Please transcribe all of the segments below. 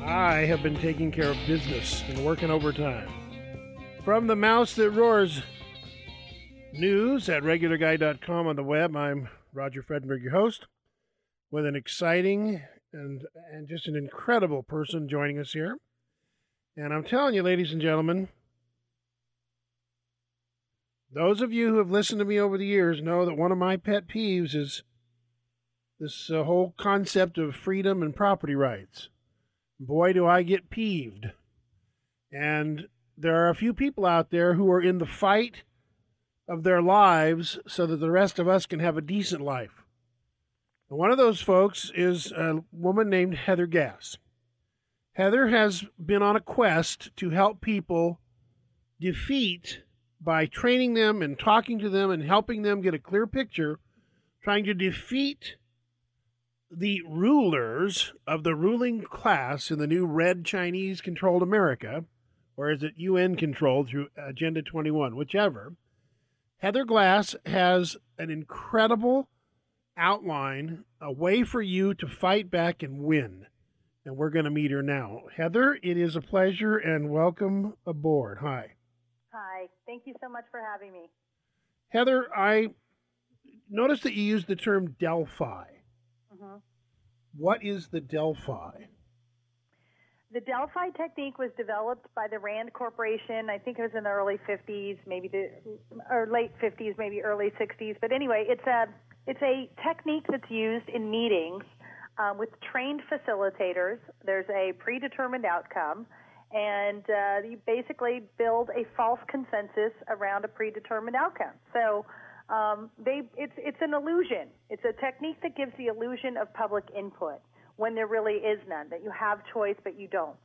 I have been taking care of business and working overtime. From the Mouse That Roars news at regularguy.com on the web, I'm Roger Fredinburg, your host, with an exciting and just an incredible person joining us here. And I'm telling you, ladies and gentlemen, those of you who have listened to me over the years know that one of my pet peeves is this whole concept of freedom and property rights. Boy, do I get peeved. And there are a few people out there who are in the fight of their lives so that the rest of us can have a decent life. And one of those folks is a woman named Heather Gass. Heather has been on a quest to help people defeat, by training them and talking to them and helping them get a clear picture, trying to defeat the rulers of the ruling class in the new red Chinese-controlled America, or is it UN-controlled through Agenda 21, whichever. Heather Gass has an incredible outline, a way for you to fight back and win. And we're going to meet her now. Heather, it is a pleasure and welcome aboard. Hi. Hi. Thank you so much for having me. Heather, I noticed that you used the term Delphi. What is the Delphi? The Delphi technique was developed by the Rand Corporation. I think it was in the early 50s, or late 50s, maybe early 60s. But anyway, it's a technique that's used in meetings with trained facilitators. There's a predetermined outcome, and you basically build a false consensus around a predetermined outcome. So it's an illusion. It's a technique that gives the illusion of public input when there really is none. That you have choice, but you don't.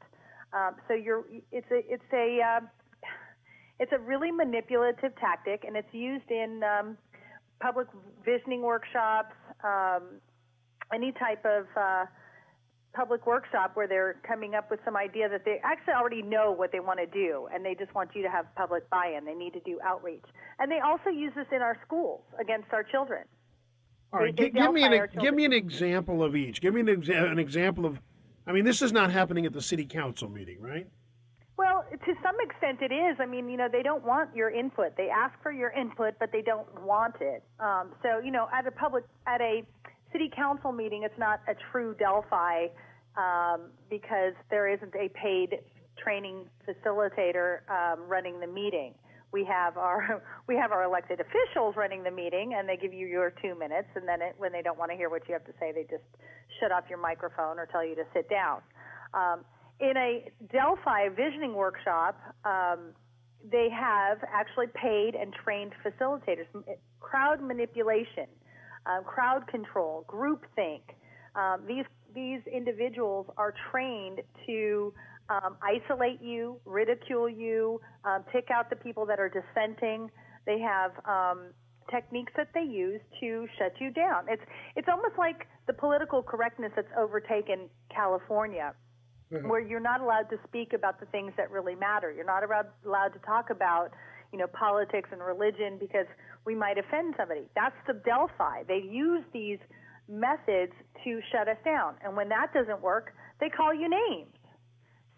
It's a really manipulative tactic, and it's used in public visioning workshops, any type of public workshop where they're coming up with some idea that they actually already know what they want to do, and they just want you to have public buy-in. They need to do outreach. And they also use this in our schools against our children. All right, give me an example of each. Give me an example of, this is not happening at the city council meeting, right? Well, to some extent it is. They don't want your input. They ask for your input, but they don't want it. At a city council meeting, it's not a true Delphi because there isn't a paid training facilitator running the meeting. We have our elected officials running the meeting, and they give you your 2 minutes, and then when they don't want to hear what you have to say, they just shut off your microphone or tell you to sit down. In a Delphi visioning workshop, they have actually paid and trained facilitators, crowd manipulation, crowd control, groupthink. These individuals are trained to isolate you, ridicule you, pick out the people that are dissenting. They have techniques that they use to shut you down. It's almost like the political correctness that's overtaken California, where you're not allowed to speak about the things that really matter. You're not allowed to talk about politics and religion because we might offend somebody. That's the Delphi. They use these methods to shut us down. And when that doesn't work, they call you names.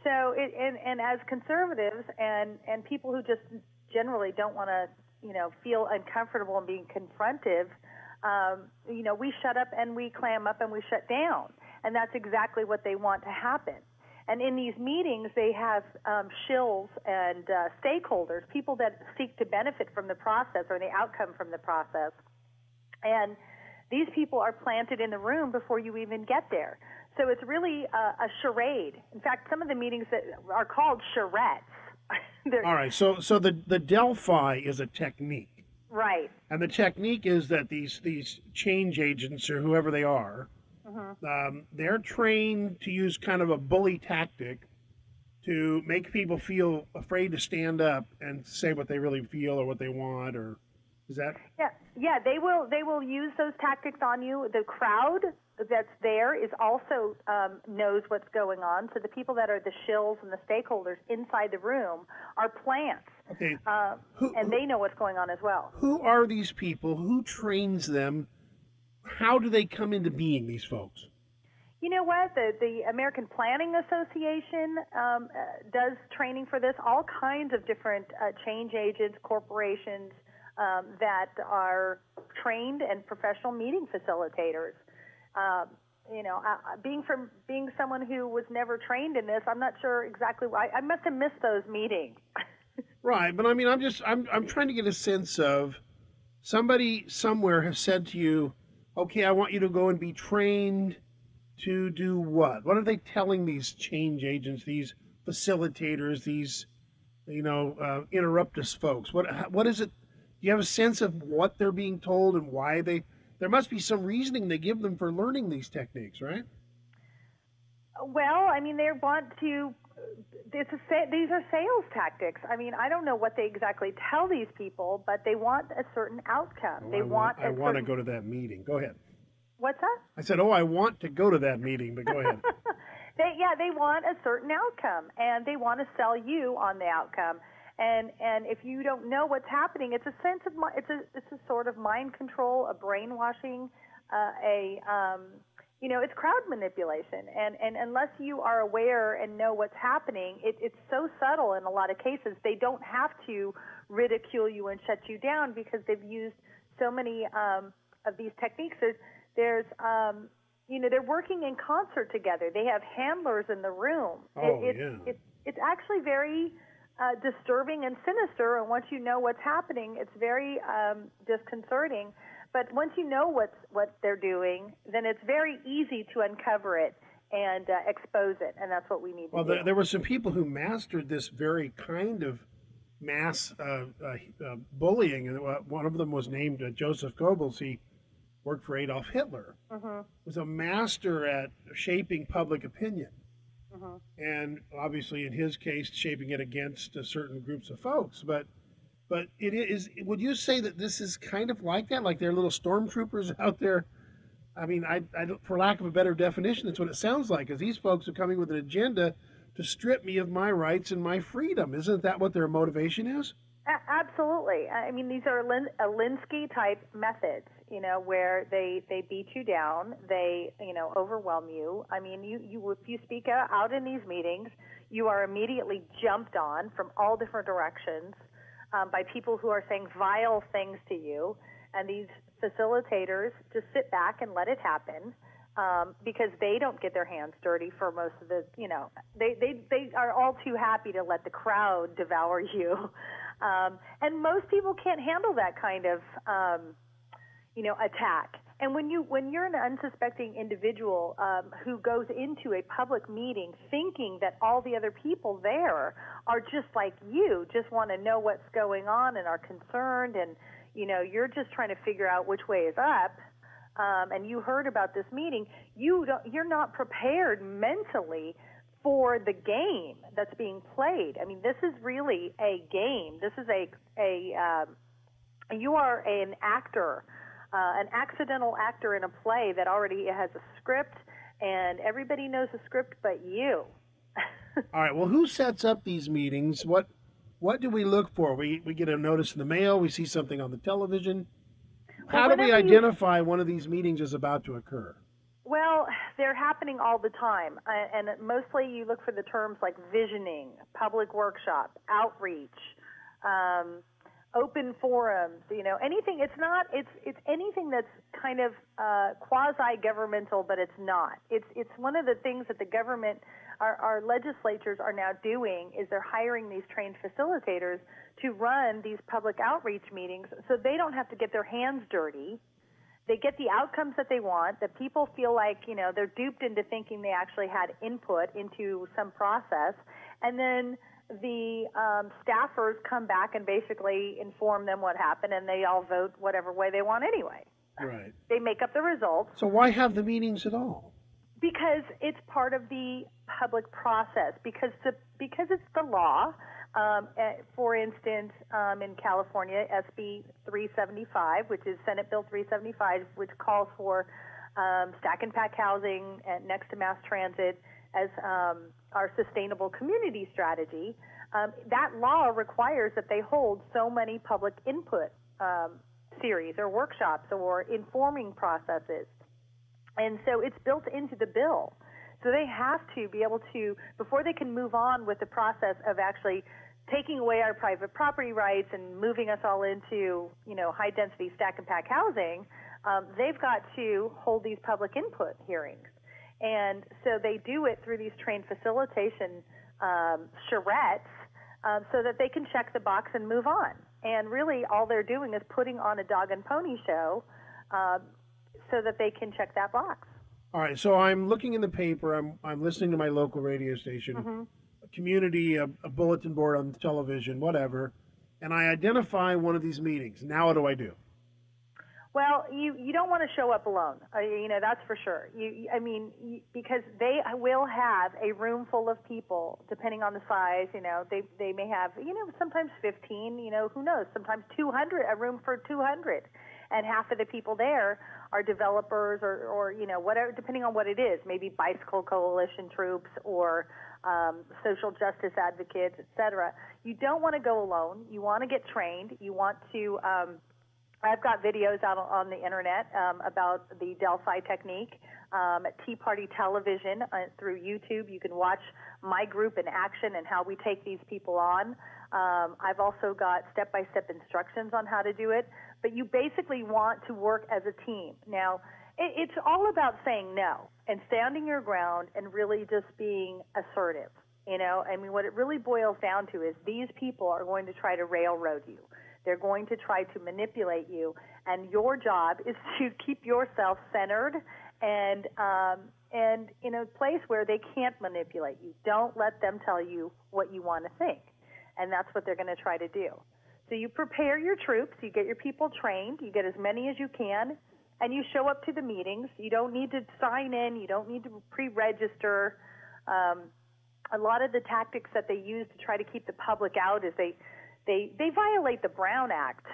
So, and as conservatives and people who just generally don't want to, feel uncomfortable and being confrontive, we shut up and we clam up and we shut down. And that's exactly what they want to happen. And in these meetings, they have shills and stakeholders, people that seek to benefit from the process or the outcome from the process. And these people are planted in the room before you even get there. So it's really a charade. In fact, some of the meetings that are called charrettes. All right, so the Delphi is a technique. Right. And the technique is that these change agents, or whoever they are, they're trained to use kind of a bully tactic to make people feel afraid to stand up and say what they really feel or what they want, or is that? Yeah, they will use those tactics on you. The crowd that's there is also knows what's going on. So the people that are the shills and the stakeholders inside the room are plants. Okay. And they know what's going on as well. Who are these people? Who trains them? How do they come into being, these folks? You know what? The American Planning Association does training for this. All kinds of different change agents, corporations that are trained and professional meeting facilitators. Being someone who was never trained in this, I'm not sure exactly why. I must have missed those meetings. Right, but I mean, I'm trying to get a sense of somebody somewhere has said to you, okay, I want you to go and be trained to do what? What are they telling these change agents, these facilitators, these, interruptus folks? What is it? Do you have a sense of what they're being told and why there must be some reasoning they give them for learning these techniques, right? Well, I mean, they want to. These are sales tactics. I mean, I don't know what they exactly tell these people, but they want a certain outcome. I want to go to that meeting. Go ahead. What's that? I said, I want to go to that meeting, but go ahead. They want a certain outcome, and they want to sell you on the outcome. And if you don't know what's happening, it's a sense of it's a sort of mind control, a brainwashing, it's crowd manipulation. And unless you are aware and know what's happening, it's so subtle in a lot of cases. They don't have to ridicule you and shut you down because they've used so many of these techniques. They're working in concert together. They have handlers in the room. It's actually very disturbing and sinister, and once you know what's happening, it's very disconcerting. But once you know what they're doing, then it's very easy to uncover it and expose it, and that's what we need to do. Well, there were some people who mastered this very kind of mass bullying, and one of them was named Joseph Goebbels. He worked for Adolf Hitler. Mm-hmm. Was a master at shaping public opinion. Mm-hmm. And obviously, in his case, shaping it against certain groups of folks. But it is. Would you say that this is kind of like that? Like they're little stormtroopers out there? I mean, I for lack of a better definition, that's what it sounds like. Because these folks are coming with an agenda to strip me of my rights and my freedom. Isn't that what their motivation is? Absolutely. I mean, these are Alinsky-type methods, where they beat you down, they, overwhelm you. I mean, if you speak out in these meetings, you are immediately jumped on from all different directions by people who are saying vile things to you, and these facilitators just sit back and let it happen. Because they don't get their hands dirty for most of the, they are all too happy to let the crowd devour you. And most people can't handle that kind of, attack. And when you're an unsuspecting individual who goes into a public meeting thinking that all the other people there are just like you, just want to know what's going on and are concerned, and, you're just trying to figure out which way is up, and you heard about this meeting, you're not prepared mentally for the game that's being played. I mean, this is really a game. This is you are an actor, an accidental actor in a play that already has a script, and everybody knows the script but you. All right. Well, who sets up these meetings? What do we look for? We get a notice in the mail. We see something on the television. How do we identify one of these meetings is about to occur? Well, they're happening all the time, and mostly you look for the terms like visioning, public workshop, outreach, open forums. Anything. It's anything that's kind of quasi-governmental, but it's not. It's one of the things that the government, our legislatures are now doing, is they're hiring these trained facilitators to run these public outreach meetings, so they don't have to get their hands dirty. They get the outcomes that they want, that people feel like, they're duped into thinking they actually had input into some process. And then the staffers come back and basically inform them what happened, and they all vote whatever way they want anyway. Right. They make up the results. So why have the meetings at all? Because it's part of the public process, because it's the law. For instance, in California, SB 375, which is Senate Bill 375, which calls for stack and pack housing next to mass transit as our sustainable community strategy. That law requires that they hold so many public input series or workshops or informing processes. And so it's built into the bill. So they have to be able to, before they can move on with the process of actually taking away our private property rights and moving us all into, high-density stack and pack housing, they've got to hold these public input hearings. And so they do it through these trained facilitation charrettes so that they can check the box and move on. And really all they're doing is putting on a dog and pony show so that they can check that box. All right, so I'm looking in the paper, I'm listening to my local radio station, a community, a bulletin board on television, whatever, and I identify one of these meetings. Now what do I do? Well, you don't want to show up alone. That's for sure. Because they will have a room full of people, depending on the size. They may have, sometimes 15. Who knows? Sometimes 200, a room for 200, and half of the people there are developers or whatever, depending on what it is. Maybe bicycle coalition troops or social justice advocates, etc. You don't want to go alone. You want to get trained. You want to. I've got videos out on the internet about the Delphi Technique, Tea Party Television through YouTube. You can watch my group in action and how we take these people on. I've also got step-by-step instructions on how to do it. But you basically want to work as a team. Now, it's all about saying no and standing your ground and really just being assertive. What it really boils down to is these people are going to try to railroad you. They're going to try to manipulate you, and your job is to keep yourself centered and in a place where they can't manipulate you. Don't let them tell you what you want to think, and that's what they're going to try to do. So you prepare your troops, you get your people trained, you get as many as you can, and you show up to the meetings. You don't need to sign in, you don't need to pre-register. A lot of the tactics that they use to try to keep the public out is they violate the Brown Act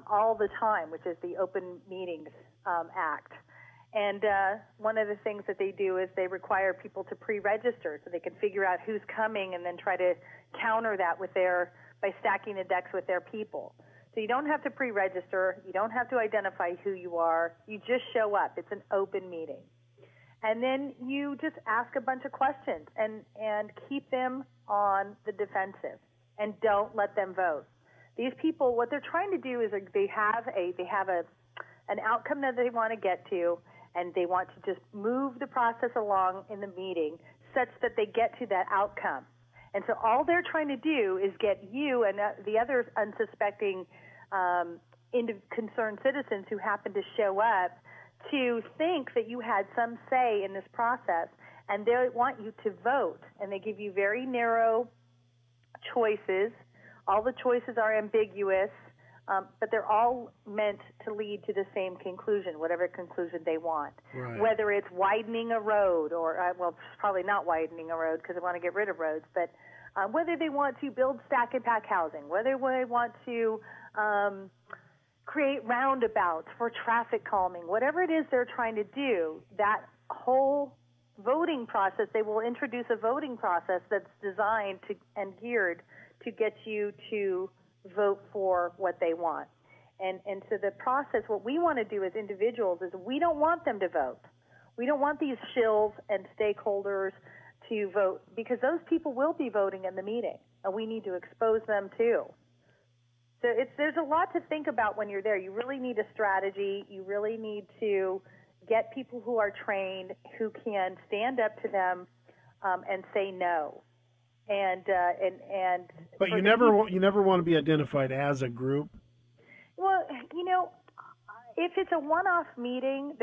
all the time, which is the Open Meetings Act. And one of the things that they do is they require people to pre-register so they can figure out who's coming and then try to counter that by stacking the decks with their people. So you don't have to pre-register. You don't have to identify who you are. You just show up. It's an open meeting. And then you just ask a bunch of questions and keep them on the defensive. And don't let them vote. These people, what they're trying to do is they have an outcome that they want to get to, and they want to just move the process along in the meeting such that they get to that outcome. And so all they're trying to do is get you and the other unsuspecting concerned citizens who happen to show up to think that you had some say in this process, and they want you to vote. And they give you very narrow choices. All the choices are ambiguous, but they're all meant to lead to the same conclusion, whatever conclusion they want. Right. Whether it's widening a road or, probably not widening a road because they want to get rid of roads, but whether they want to build stack and pack housing, whether they want to create roundabouts for traffic calming, whatever it is they're trying to do, that whole voting process, they will introduce a voting process that's designed and geared to get you to vote for what they want. And so the process, what we want to do as individuals is we don't want them to vote. We don't want these shills and stakeholders to vote because those people will be voting in the meeting, and we need to expose them too. So there's a lot to think about when you're there. You really need a strategy. You really need to get people who are trained, who can stand up to them and say no. But you never want to be identified as a group. Well, if it's a one-off meeting,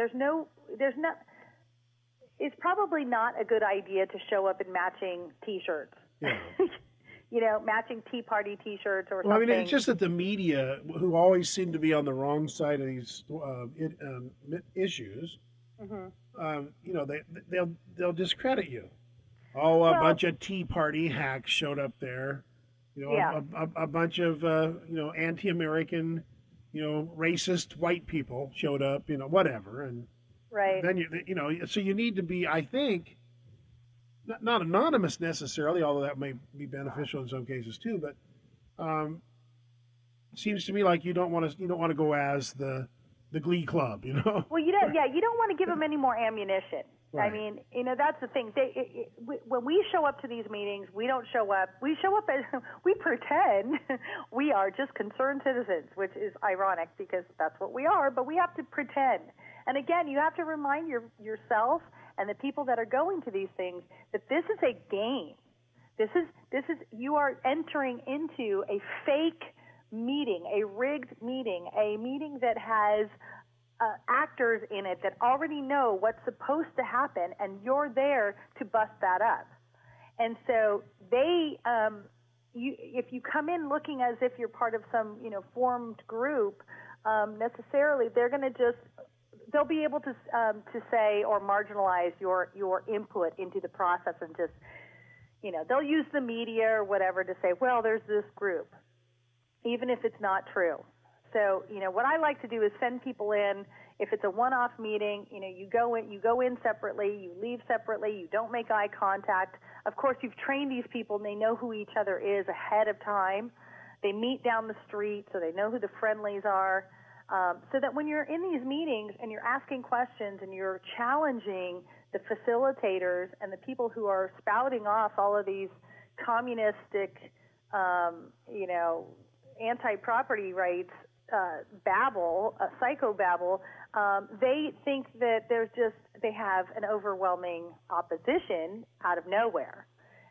it's probably not a good idea to show up in matching T-shirts. Yeah. Matching Tea Party T-shirts or something. Well, I mean, it's just that the media, who always seem to be on the wrong side of these issues, they'll discredit you. Oh, a bunch of Tea Party hacks showed up there. A bunch of anti-American, racist white people showed up. Whatever, and right. Then so you need to be, I think, not anonymous necessarily, although that may be beneficial in some cases too. But it seems to me like you don't want to go as the the Glee Club, you know? Well, you don't want to give them any more ammunition. Right. I mean, that's the thing. When we show up to these meetings, we don't show up. We show up as we pretend we are just concerned citizens, which is ironic because that's what we are. But we have to pretend. And again, you have to remind yourself and the people that are going to these things that this is a game. This is you are entering into a fake meeting, a rigged meeting, a meeting that has actors in it that already know what's supposed to happen, and you're there to bust that up. And so if you come in looking as if you're part of some formed group, necessarily they'll be able to say or marginalize your input into the process, and just they'll use the media or whatever to say, well, there's this group, even if it's not true. So, what I like to do is send people in. If it's a one-off meeting, you go in separately, you leave separately, you don't make eye contact. Of course, you've trained these people and they know who each other is ahead of time. They meet down the street, so they know who the friendlies are. So that when you're in these meetings and you're asking questions and you're challenging the facilitators and the people who are spouting off all of these communistic, anti-property rights babble, psychobabble, they think that they have an overwhelming opposition out of nowhere,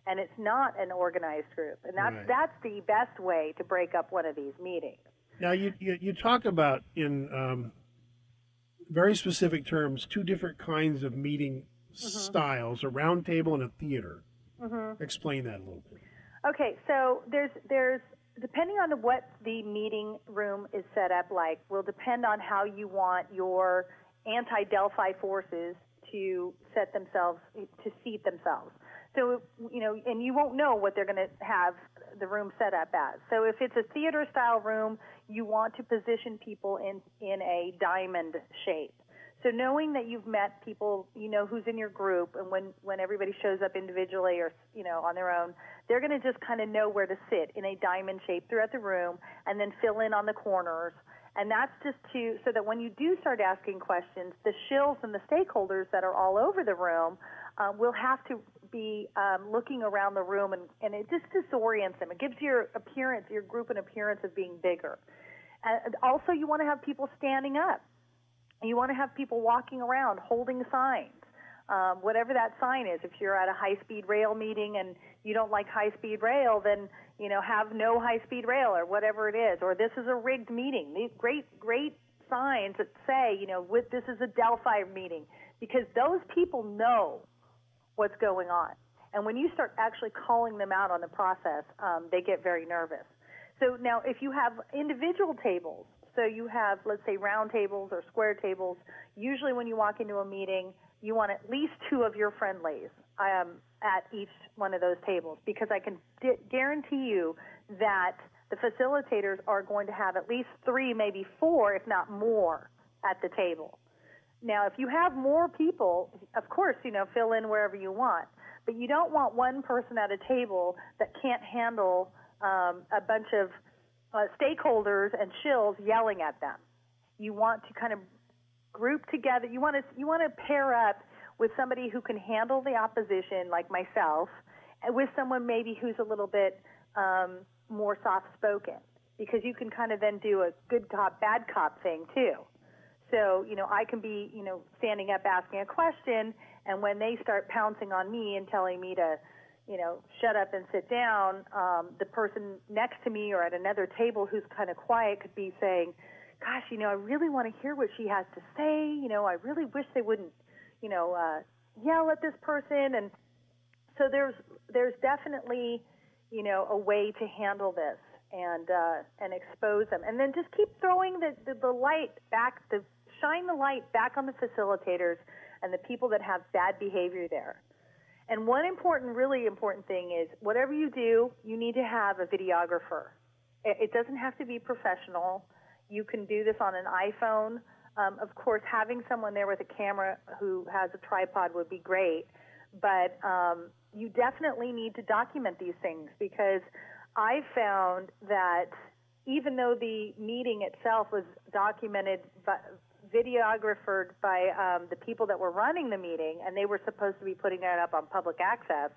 and it's not an organized group, and that's the best way to break up one of these meetings. Now you talk about in very specific terms 2 different kinds of meeting styles: a round table and a theater. Explain that a little bit. Okay, so there's depending on what the meeting room is set up like, will depend on how you want your anti-Delphi forces to seat themselves. So, and you won't know what they're going to have the room set up as. So if it's a theater-style room, you want to position people in a diamond shape. So knowing that you've met people, who's in your group, and when everybody shows up individually or, on their own, they're going to just kind of know where to sit in a diamond shape throughout the room and then fill in on the corners. And that's just so that when you do start asking questions, the shills and the stakeholders that are all over the room will have to be looking around the room, and it just disorients them. It gives your group an appearance of being bigger. And also, you want to have people standing up. You want to have people walking around holding signs, whatever that sign is. If you're at a high-speed rail meeting and you don't like high-speed rail, then, have no high-speed rail or whatever it is. Or this is a rigged meeting. These great signs that say, this is a Delphi meeting, because those people know what's going on. And when you start actually calling them out on the process, they get very nervous. So now if you have individual tables, so you have, let's say, round tables or square tables, usually when you walk into a meeting, you want at least 2 of your friendlies at each one of those tables, because I can guarantee you that the facilitators are going to have at least 3, maybe 4, if not more, at the table. Now, if you have more people, of course, fill in wherever you want, but you don't want one person at a table that can't handle a bunch of stakeholders and shills yelling at them. You want to kind of group together. You want to pair up with somebody who can handle the opposition, like myself, and with someone maybe who's a little bit more soft-spoken, because you can kind of then do a good cop, bad cop thing too. So, I can be, standing up asking a question, and when they start pouncing on me and telling me to, shut up and sit down, the person next to me or at another table who's kind of quiet could be saying, gosh, I really want to hear what she has to say. I really wish they wouldn't, yell at this person. And so there's definitely, a way to handle this and expose them. And then just keep throwing the light back, shine the light back on the facilitators and the people that have bad behavior there. And one really important thing is, whatever you do, you need to have a videographer. It doesn't have to be professional. You can do this on an iPhone. Of course, having someone there with a camera who has a tripod would be great, but you definitely need to document these things, because I found that even though the meeting itself was documented videographed by the people that were running the meeting, and they were supposed to be putting it up on public access.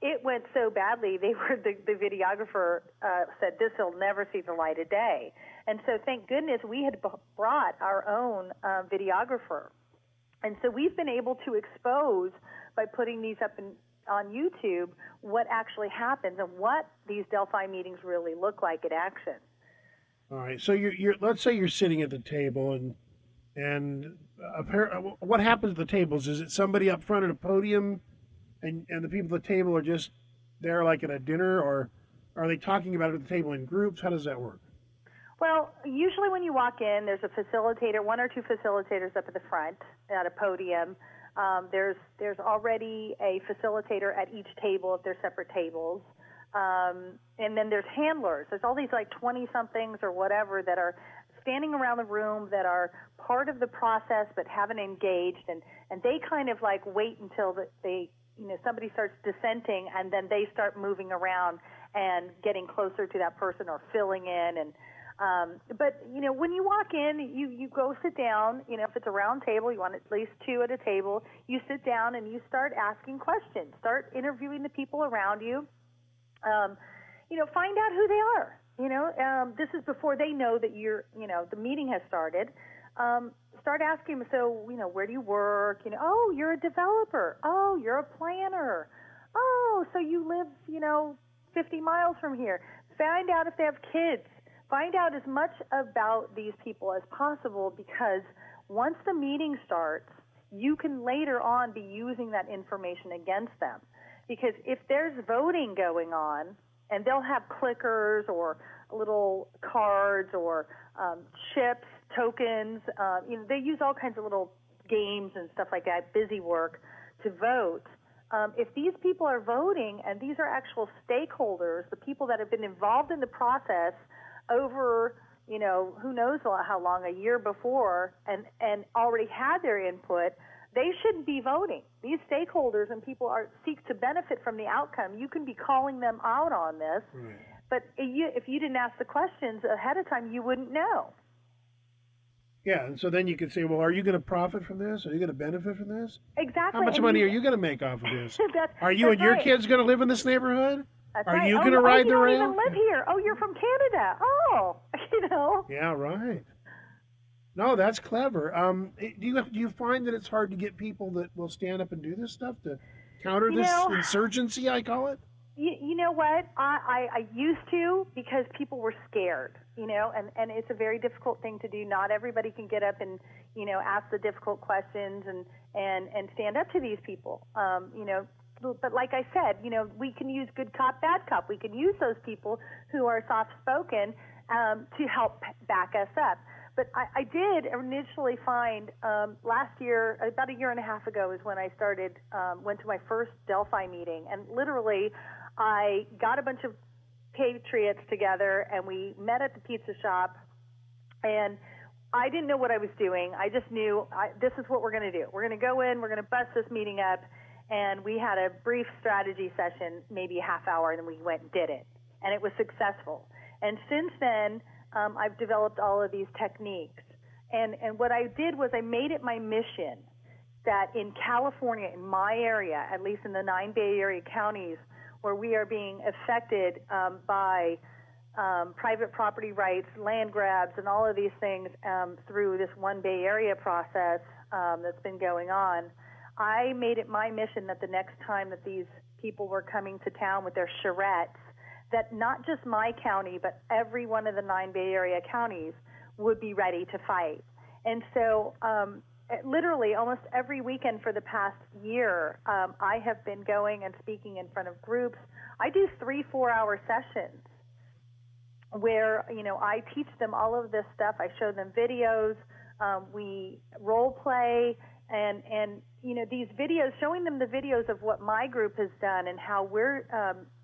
It went so badly, the videographer said, this will never see the light of day. And so thank goodness we had brought our own videographer. And so we've been able to expose, by putting these up on YouTube, what actually happens and what these Delphi meetings really look like in action. All right. So you're let's say you're sitting at the table, and what happens at the tables? Is it somebody up front at a podium, and the people at the table are just there like at a dinner, or are they talking about it at the table in groups? How does that work? Well, usually when you walk in, there's a facilitator, one or two facilitators up at the front at a podium. There's already a facilitator at each table if they're separate tables. And then there's handlers. There's all these like 20-somethings or whatever that are standing around the room that are part of the process but haven't engaged, and they kind of like wait until somebody starts dissenting, and then they start moving around and getting closer to that person or filling in. And but when you walk in, you go sit down. If it's a round table, you want at least two at a table. You sit down and you start asking questions. Start interviewing the people around you. Find out who they are. This is before they know that the meeting has started. Start asking them, so, where do you work? Oh, you're a developer. Oh, you're a planner. Oh, so you live, 50 miles from here. Find out if they have kids. Find out as much about these people as possible, because once the meeting starts, you can later on be using that information against them. Because if there's voting going on, and they'll have clickers or little cards or chips, tokens, they use all kinds of little games and stuff like that, busy work, to vote. If these people are voting, and these are actual stakeholders, the people that have been involved in the process over, who knows how long, a year before, and already had their input, they shouldn't be voting. These stakeholders and people seek to benefit from the outcome. You can be calling them out on this, right. But if you didn't ask the questions ahead of time, you wouldn't know. Yeah, and so then you could say, well, are you going to profit from this? Are you going to benefit from this? Exactly. How much money are you going to make off of this? Are you and your kids going to live in this neighborhood? That's are right. you going to ride the rail? You don't even live here. Oh, you're from Canada. Oh, Yeah, right. No, that's clever. Do you find that it's hard to get people that will stand up and do this stuff to counter this insurgency, I call it? You know what? I used to, because people were scared, and it's a very difficult thing to do. Not everybody can get up and, ask the difficult questions and stand up to these people. But like I said, we can use good cop, bad cop. We can use those people who are soft-spoken to help back us up. But I did initially find last year, about a year and a half ago, is when I went to my first Delphi meeting. And literally, I got a bunch of patriots together, and we met at the pizza shop. And I didn't know what I was doing. I just knew this is what we're going to do. We're going to go in, we're going to bust this meeting up. And we had a brief strategy session, maybe a half hour, and then we went and did it. And it was successful. And since then, I've developed all of these techniques. And what I did was I made it my mission that in California, in my area, at least in the 9 Bay Area counties, where we are being affected by private property rights, land grabs, and all of these things through this One Bay Area process that's been going on, I made it my mission that the next time that these people were coming to town with their charrettes, that not just my county, but every one of the 9 Bay Area counties would be ready to fight. And so literally almost every weekend for the past year, I have been going and speaking in front of groups. I do 3-4-hour sessions where, I teach them all of this stuff. I show them videos. We role play. And these videos, showing them the videos of what my group has done and how we're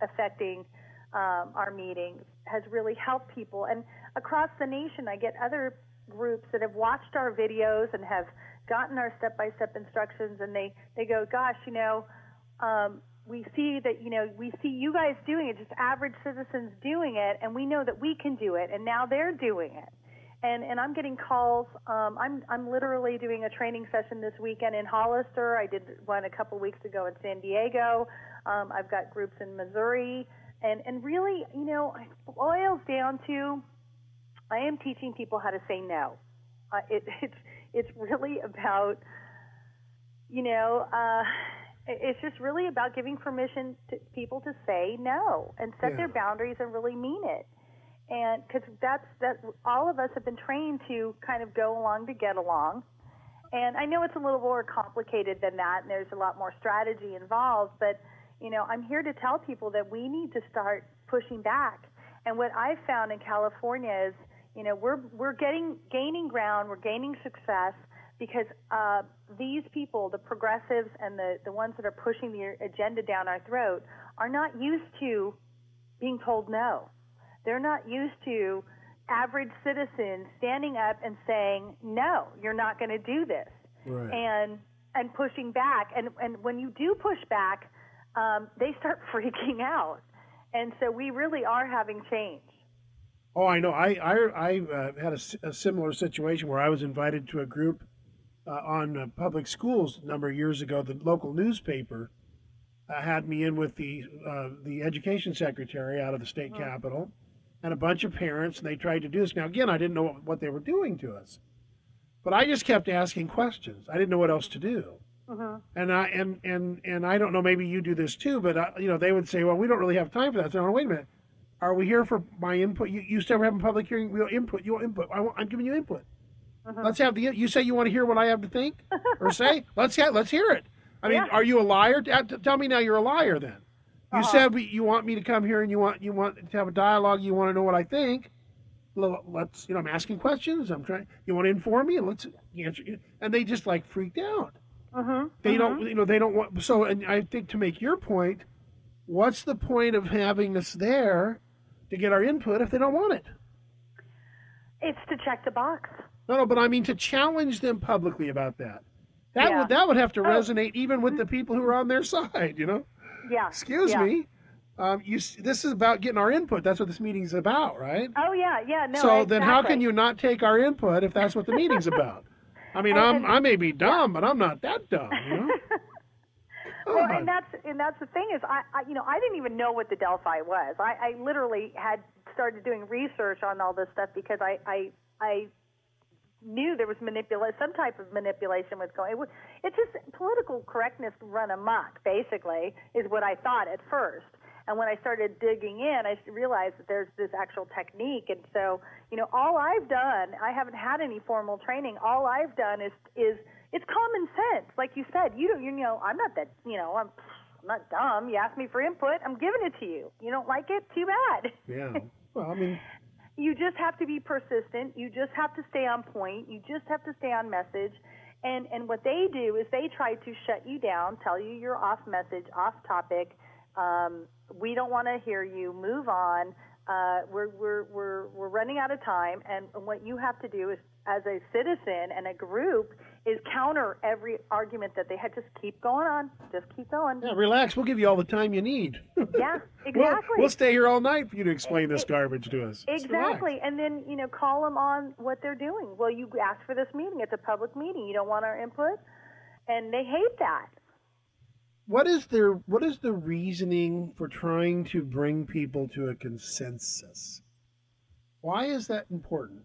affecting our meetings has really helped people. And across the nation, I get other groups that have watched our videos and have gotten our step-by-step instructions, and they go, gosh, we see that, we see you guys doing it, just average citizens doing it, and we know that we can do it, and now they're doing it. And I'm getting calls. I'm literally doing a training session this weekend in Hollister. I did one a couple weeks ago in San Diego. I've got groups in Missouri. And really, it boils down to I am teaching people how to say no. It's really about, it's just really about giving permission to people to say no and set their boundaries and really mean it. And because that's all of us have been trained to kind of go along to get along. And I know it's a little more complicated than that, and there's a lot more strategy involved, but, I'm here to tell people that we need to start pushing back. And what I've found in California is, we're gaining ground, we're gaining success because these people, the progressives and the ones that are pushing the agenda down our throat, are not used to being told no. They're not used to average citizens standing up and saying, no, you're not going to do this, right. and pushing back. And when you do push back, they start freaking out. And so we really are having change. Oh, I know. I had a similar situation where I was invited to a group on public schools a number of years ago. The local newspaper had me in with the education secretary out of the state capitol and a bunch of parents, and they tried to do this. Now, again, I didn't know what they were doing to us, but I just kept asking questions. I didn't know what else to do. And I don't know, maybe you do this too, but they would say, well, we don't really have time for that. So, wait a minute. Are we here for my input? You said we're having a public hearing. We'll input. You'll input. I'm giving you input. Let's have you say you want to hear what I have to think or say. Let's hear it. I mean, are you a liar? Tell me now you're a liar. Then you said you want me to come here and you want to have a dialogue. You want to know what I think. Let's. I'm asking questions. I'm trying. You want to inform me and let's answer. And they just freaked out. They don't. They don't want. So, and I think to make your point, what's the point of having us there to get our input if they don't want it? It's to check the box. No, but I mean to challenge them publicly about that. That would have to resonate even with the people who are on their side, Yeah. Excuse me. This is about getting our input. That's what this meeting's about, right? Oh, yeah. No, so exactly. Then how can you not take our input if that's what the meeting's about? I mean, I may be dumb, but I'm not that dumb, Well, and that's the thing is, I didn't even know what the Delphi was. I literally had started doing research on all this stuff because I knew there was some type of manipulation was going. It's just political correctness run amok, basically, is what I thought at first. And when I started digging in, I realized that there's this actual technique. And so, all I've done, I haven't had any formal training. All I've done is it's common sense, like you said. I'm not that. I'm not dumb. You asked me for input. I'm giving it to you. You don't like it? Too bad. Yeah. Well, I mean, you just have to be persistent. You just have to stay on point. You just have to stay on message. And what they do is they try to shut you down, tell you you're off message, off topic. We don't want to hear you. Move on. We're running out of time, and what you have to do is, as a citizen and a group, is counter every argument that they had. Just keep going on. Just keep going. Yeah, relax. We'll give you all the time you need. Yeah, exactly. We'll stay here all night for you to explain this garbage to us. Exactly, and then call them on what they're doing. Well, you asked for this meeting. It's a public meeting. You don't want our input, and they hate that. What is the reasoning for trying to bring people to a consensus? Why is that important?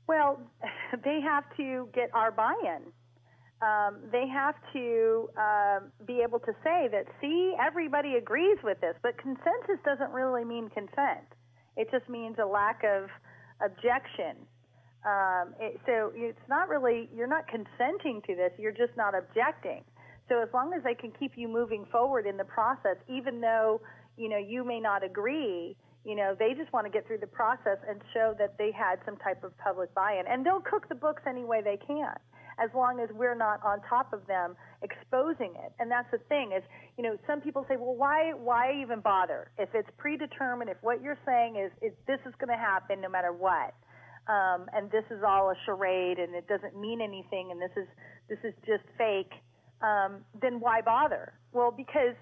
Well, they have to get our buy-in. They have to be able to say that, see, everybody agrees with this, but consensus doesn't really mean consent. It just means a lack of objection. So it's not really, you're not consenting to this, you're just not objecting. So as long as they can keep you moving forward in the process, even though, you may not agree, they just want to get through the process and show that they had some type of public buy-in. And they'll cook the books any way they can, as long as we're not on top of them exposing it. And that's the thing is, some people say, well, why even bother? If it's predetermined, if what you're saying is this is going to happen no matter what, and this is all a charade and it doesn't mean anything and this is just fake, then why bother? Well, because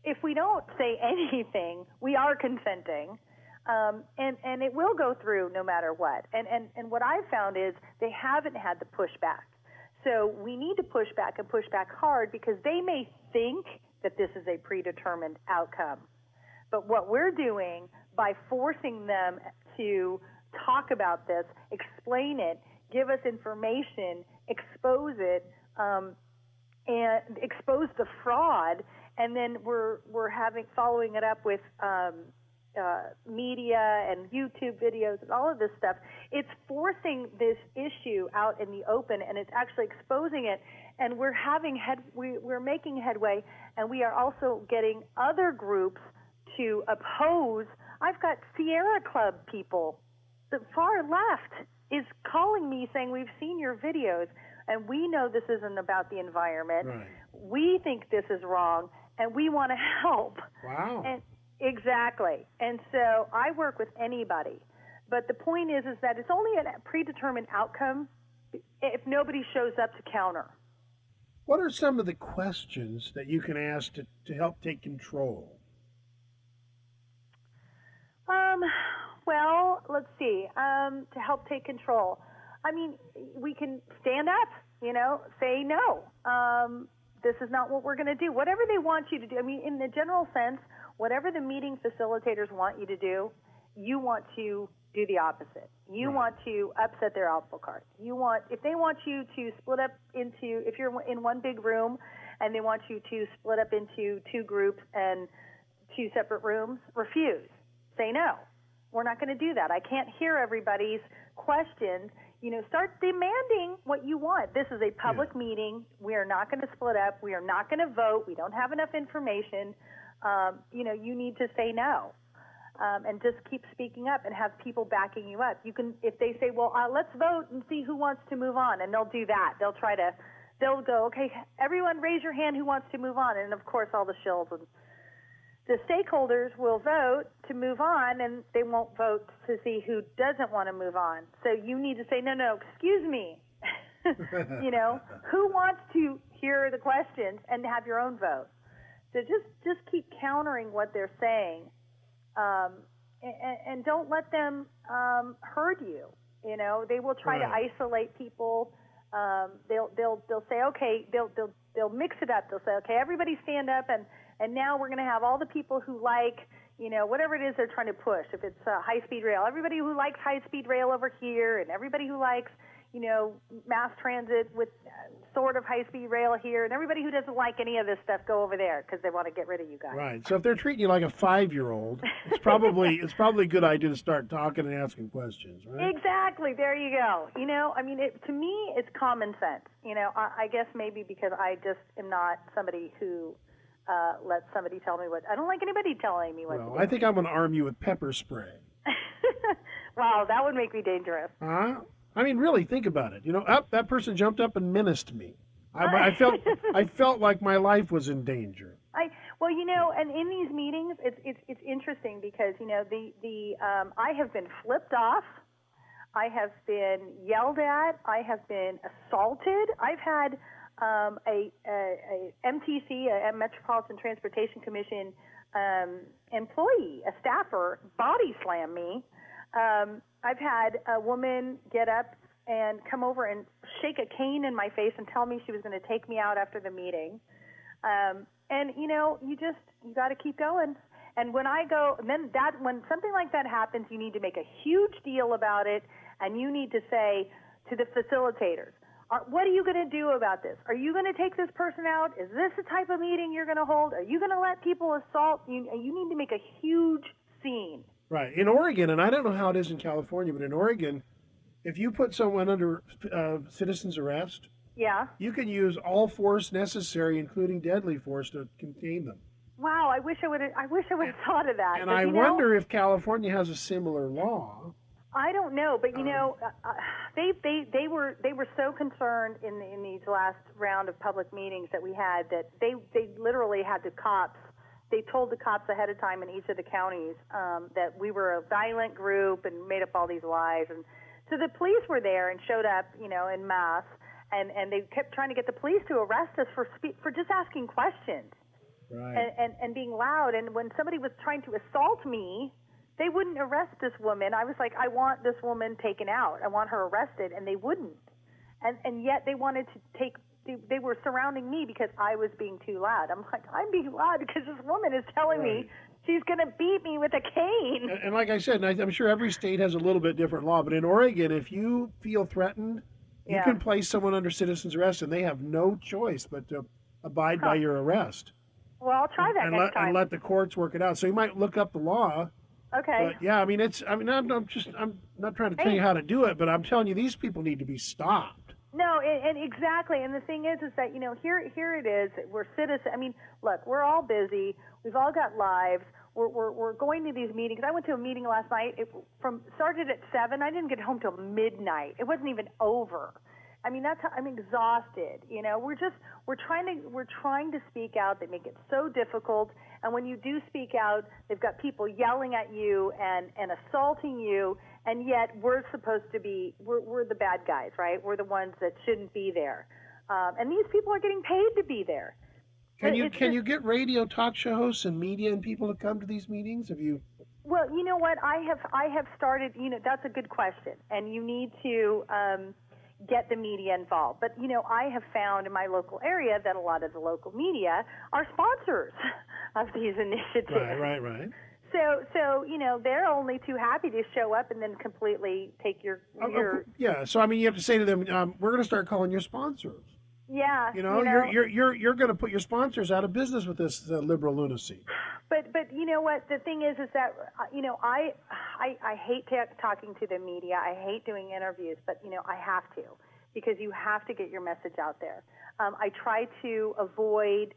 if we don't say anything, we are consenting. And it will go through no matter what. And what I've found is they haven't had the pushback. So we need to push back and push back hard because they may think that this is a predetermined outcome. But what we're doing by forcing them to talk about this, explain it, give us information, expose it, and expose the fraud, and then we're following it up with media and YouTube videos and all of this stuff. It's forcing this issue out in the open, and it's actually exposing it. And we're making headway, and we are also getting other groups to oppose. I've got Sierra Club people. The far left is calling me saying, we've seen your videos, and we know this isn't about the environment. Right. We think this is wrong, and we want to help. Wow. And exactly. And so I work with anybody. But the point is that it's only a predetermined outcome if nobody shows up to counter. What are some of the questions that you can ask to help take control? Well, let's see. To help take control. I mean, we can stand up, say no. This is not what we're going to do. Whatever they want you to do. I mean, in the general sense, whatever the meeting facilitators want you to do, you want to do the opposite. You want to upset their apple cart. If they want you to split up into, if you're in one big room and they want you to split up into two groups and two separate rooms, refuse. Say no. We're not going to do that. I can't hear everybody's questions. Start demanding what you want. This is a public meeting. We are not going to split up. We are not going to vote. We don't have enough information. You need to say no. And just keep speaking up and have people backing you up. You can, if they say, well, let's vote and see who wants to move on, and they'll do that. They'll go, okay, everyone raise your hand who wants to move on. And, of course, all the shills and the stakeholders will vote to move on, and they won't vote to see who doesn't want to move on. So you need to say, no, excuse me. Who wants to hear the questions and have your own vote? So just keep countering what they're saying, and don't let them hurt you. They will try to isolate people. They'll say, okay, they'll mix it up. They'll say, okay, everybody stand up, and now we're going to have all the people who like, whatever it is they're trying to push. If it's high-speed rail, everybody who likes high-speed rail over here, and everybody who likes, mass transit with sort of high-speed rail here, and everybody who doesn't like any of this stuff, go over there because they want to get rid of you guys. Right. So if they're treating you like a 5-year-old, it's probably a good idea to start talking and asking questions, right? Exactly. There you go. To me, it's common sense. I guess maybe because I just am not somebody who let somebody tell me what. I don't like anybody telling me what to do. I think I'm going to arm you with pepper spray. Wow, that would make me dangerous. I mean, really, think about it. That person jumped up and menaced me. I felt like my life was in danger. And in these meetings, it's interesting because I have been flipped off. I have been yelled at. I have been assaulted. I've had a MTC, a Metropolitan Transportation Commission employee, a staffer, body slam me. I've had a woman get up and come over and shake a cane in my face and tell me she was going to take me out after the meeting. You got to keep going. And when when something like that happens, you need to make a huge deal about it, and you need to say to the facilitators, what are you going to do about this? Are you going to take this person out? Is this the type of meeting you're going to hold? Are you going to let people assault? You need to make a huge scene. Right. In Oregon, and I don't know how it is in California, but in Oregon, if you put someone under citizen's arrest, you can use all force necessary, including deadly force, to contain them. Wow, I wish I would have thought of that. And I wonder if California has a similar law. I don't know, but they were so concerned in these last round of public meetings that we had that they literally had the cops. They told the cops ahead of time in each of the counties that we were a violent group and made up all these lies. And so the police were there and showed up, en masse, and they kept trying to get the police to arrest us for just asking questions, right, and being loud. And when somebody was trying to assault me, they wouldn't arrest this woman. I was like, I want this woman taken out. I want her arrested, and they wouldn't. And yet they wanted to take. They were surrounding me because I was being too loud. I'm like, I'm being loud because this woman is telling me she's going to beat me with a cane. And like I said, and I'm sure every state has a little bit different law, but in Oregon, if you feel threatened, you can place someone under citizen's arrest, and they have no choice but to abide by your arrest. Well, I'll try that next time. And let the courts work it out. So you might look up the law. Okay. But yeah, I mean, I'm not trying to tell you how to do it, but I'm telling you, these people need to be stopped. No, and exactly. And the thing is that, here it is. We're citizens. I mean, look, we're all busy. We've all got lives. We're going to these meetings. I went to a meeting last night. Started at 7. I didn't get home till midnight. It wasn't even over. I mean, I'm exhausted. We're trying to speak out. They make it so difficult. And when you do speak out, they've got people yelling at you and assaulting you. And yet we're supposed to be, we're the bad guys, right? We're the ones that shouldn't be there. And these people are getting paid to be there. Can you get radio talk show hosts and media and people to come to these meetings? Have you? Well, you know what? I have started, that's a good question. And you need to get the media involved. But, I have found in my local area that a lot of the local media are sponsors of these initiatives. Right. So they're only too happy to show up and then completely take your yeah. So I mean, you have to say to them, we're going to start calling your sponsors. Yeah. You're going to put your sponsors out of business with this liberal lunacy. But you know what? The thing is that I hate talking to the media. I hate doing interviews, but I have to, because you have to get your message out there. I try to avoid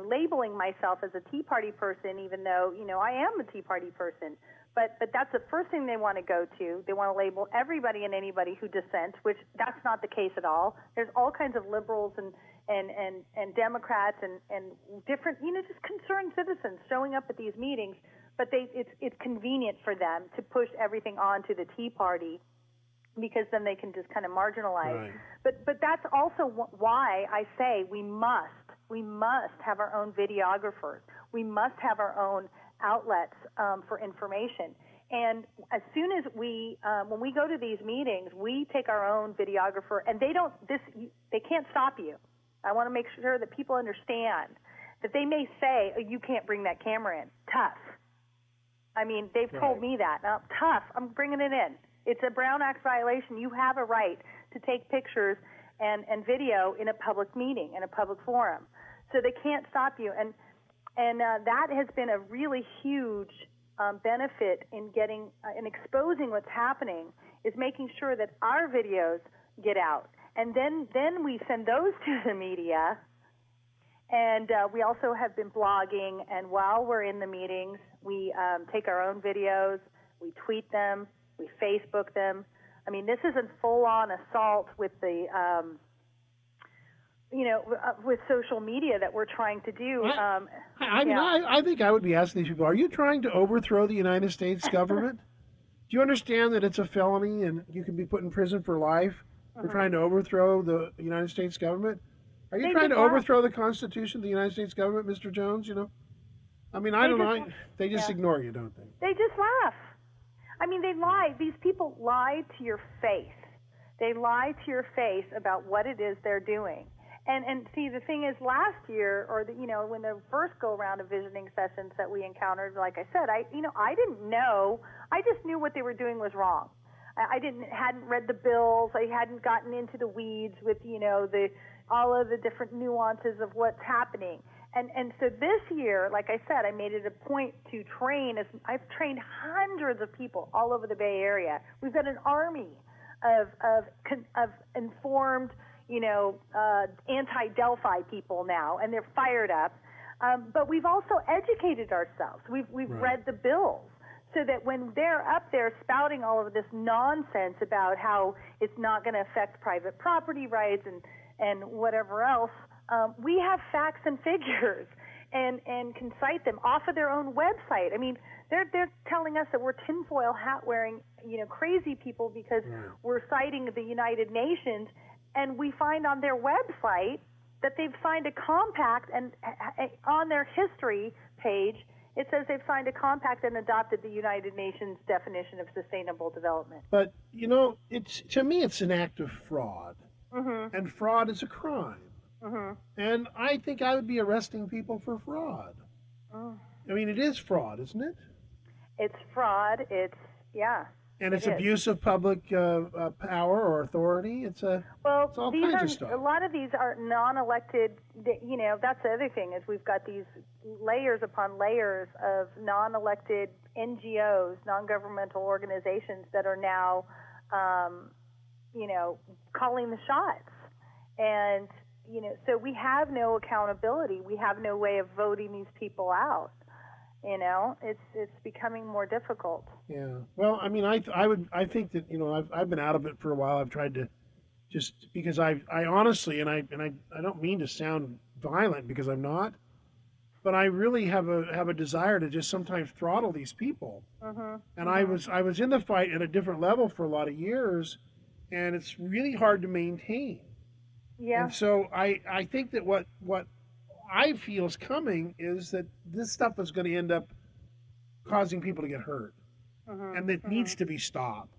labeling myself as a Tea Party person, even though, I am a Tea Party person. But that's the first thing they want to go to. They want to label everybody and anybody who dissents, which that's not the case at all. There's all kinds of liberals and Democrats and different, just concerned citizens showing up at these meetings. But it's convenient for them to push everything onto the Tea Party, because then they can just kind of marginalize. Right. But that's also why I say we must have our own videographers. We must have our own outlets for information. And as soon as when we go to these meetings, we take our own videographer, and they can't stop you. I want to make sure that people understand that they may say, oh, you can't bring that camera in. Tough. I mean, they've told me that. Now, tough, I'm bringing it in. It's a Brown Act violation. You have a right to take pictures and video in a public meeting, in a public forum. So they can't stop you. And that has been a really huge benefit in getting and exposing what's happening, is making sure that our videos get out. And then we send those to the media. And we also have been blogging. And while we're in the meetings, we take our own videos, we tweet them, we Facebook them. I mean, this is a full-on assault with the with social media that we're trying to do. I think I would be asking these people, are you trying to overthrow the United States government? Do you understand that it's a felony and you can be put in prison for life for trying to overthrow the United States government? Are you trying to overthrow the Constitution of the United States government, Mr. Jones? I mean, I don't know. They just ignore you, don't they? They just laugh. I mean, they lie. These people lie to your face. They lie to your face about what it is they're doing. And see, the thing is, last year, or when the first go-round of visioning sessions that we encountered, like I said, I didn't know. I just knew what they were doing was wrong. I hadn't read the bills. I hadn't gotten into the weeds with all of the different nuances of what's happening. And so this year, like I said, I made it a point to train. I've trained hundreds of people all over the Bay Area. We've got an army of informed, anti-Delphi people now, and they're fired up. But we've also educated ourselves. We've read the bills, so that when they're up there spouting all of this nonsense about how it's not going to affect private property rights and whatever else, we have facts and figures and can cite them off of their own website. I mean, they're telling us that we're tinfoil hat wearing, crazy people because we're citing the United Nations, and we find on their website that they've signed a compact, and on their history page It says they've signed a compact and adopted the United Nations definition of sustainable development. But, to me, it's an act of fraud. Mm-hmm. And fraud is a crime. Mm-hmm. And I think I would be arresting people for fraud. Mm. I mean, it is fraud, isn't it? It's fraud. And it's abuse of public power or authority. It's all kinds of stuff. A lot of these are non-elected. That's the other thing is we've got these layers upon layers of non-elected NGOs, non-governmental organizations that are now, calling the shots. And so we have no accountability. We have no way of voting these people out. It's becoming more difficult. Yeah. Well, I mean, I think that I've been out of it for a while. I've tried to just because I honestly and I don't mean to sound violent because I'm not, but I really have a desire to just sometimes throttle these people. Mm-hmm. And I was in the fight at a different level for a lot of years, and it's really hard to maintain. Yeah. And so I think that what I feel is coming is that this stuff is going to end up causing people to get hurt, and it needs to be stopped.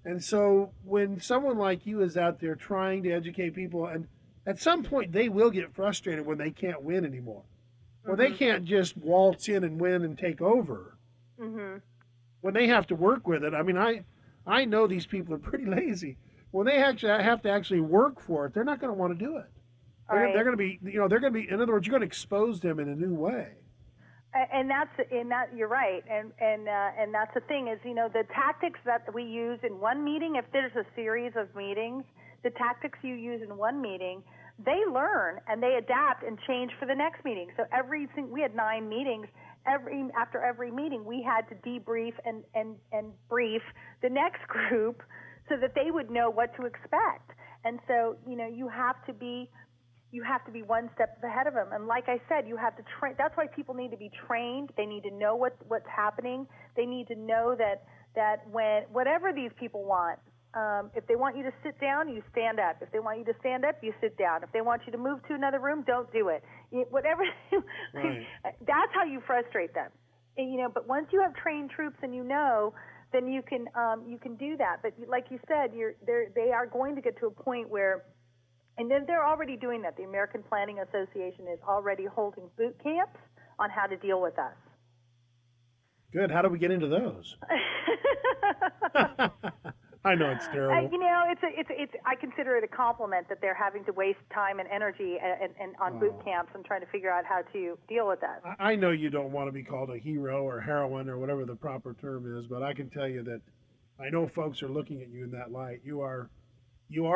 And so when someone like you is out there trying to educate people, and at some point they will get frustrated when they can't win anymore, or they can't just waltz in and win and take over. When they have to work with it, I mean, I know these people are pretty lazy. When they actually have to actually work for it, they're not going to want to do it. They're going to be, in other words, you're going to expose them in a new way. And you're right. And that's the thing is, the tactics that we use in one meeting, if there's a series of meetings, the tactics you use in one meeting, they learn and they adapt and change for the next meeting. So we had 9 meetings. After every meeting, we had to debrief and brief the next group so that they would know what to expect. And so, you have to be one step ahead of them. And like I said, you have to train. That's why people need to be trained. They need to know what's happening. They need to know that when whatever these people want, if they want you to sit down, you stand up. If they want you to stand up, you sit down. If they want you to move to another room, don't do it. Whatever. Right. That's how you frustrate them. And, but once you have trained troops and then you can do that. But like you said, they are going to get to a point where. And then they're already doing that. The American Planning Association is already holding boot camps on how to deal with us. Good. How do we get into those? I know it's terrible. It's. I consider it a compliment that they're having to waste time and energy and on boot camps and trying to figure out how to deal with that. I know you don't want to be called a hero or heroine or whatever the proper term is, but I can tell you that I know folks are looking at you in that light. You are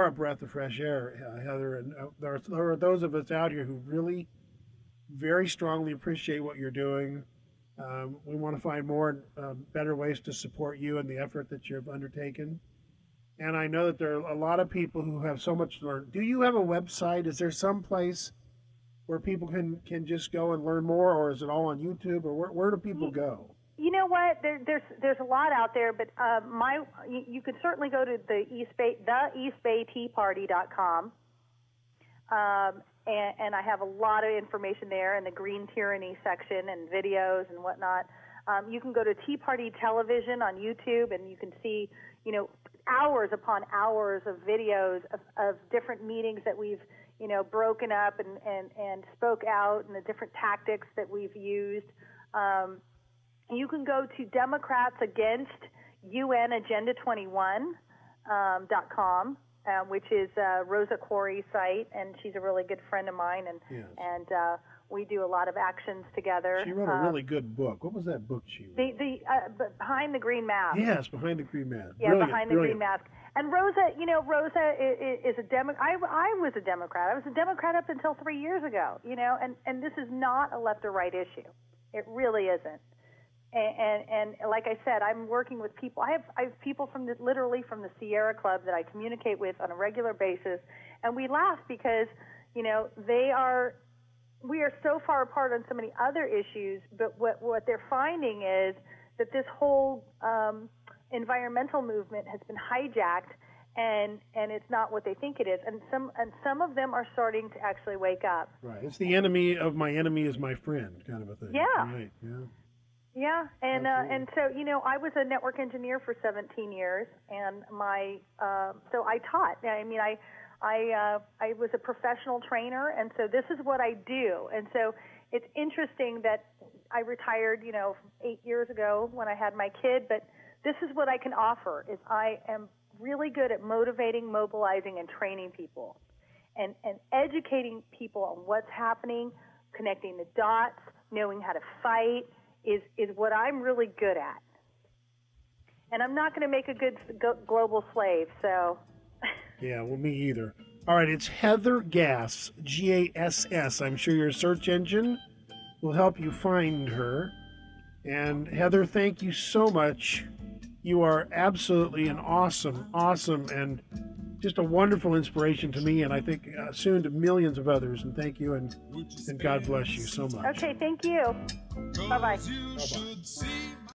a breath of fresh air, Heather, and there are those of us out here who really very strongly appreciate what you're doing. We want to find more, better ways to support you and the effort that you've undertaken. And I know that there are a lot of people who have so much to learn. Do you have a website? Is there some place where people can just go and learn more, or is it all on YouTube, or where do people go? You know what? There's a lot out there, but you could certainly go to the eastbayteaparty.com, and I have a lot of information there in the Green Tyranny section and videos and whatnot. You can go to Tea Party Television on YouTube, and you can see hours upon hours of videos of different meetings that we've broken up and spoke out, and the different tactics that we've used. You can go to Democrats Against UN Agenda 21.com, which is Rosa Quarry's site, and she's a really good friend of mine, and yes. and we do a lot of actions together. She wrote a really good book. What was that book she wrote? The Behind the Green Mask. Yes, Behind the Green Mask. Yeah, brilliant, Behind the Green Mask. And Rosa, is a Democrat. I was a Democrat. I was a Democrat up until 3 years ago. And this is not a left or right issue. It really isn't. And like I said, I'm working with people. I have people literally from the Sierra Club that I communicate with on a regular basis, and we laugh because we are so far apart on so many other issues. But what they're finding is that this whole environmental movement has been hijacked, and it's not what they think it is. And some of them are starting to actually wake up. Right. It's the enemy of my enemy is my friend kind of a thing. Yeah. Right. Yeah. Yeah, and so I was a network engineer for 17 years, and so I taught. I mean, I was a professional trainer, and so this is what I do. And so it's interesting that I retired, 8 years ago when I had my kid, but this is what I can offer. Is I am really good at motivating, mobilizing, and training people, and educating people on what's happening, connecting the dots, knowing how to fight. Is what I'm really good at. And I'm not going to make a good global slave, so. Yeah, well, me either. All right, it's Heather Gass, Gass. I'm sure your search engine will help you find her. And Heather, thank you so much. You are absolutely an awesome, and just a wonderful inspiration to me, and I think soon to millions of others. And thank you, and God bless you so much. Okay, thank you. Bye-bye. Bye-bye.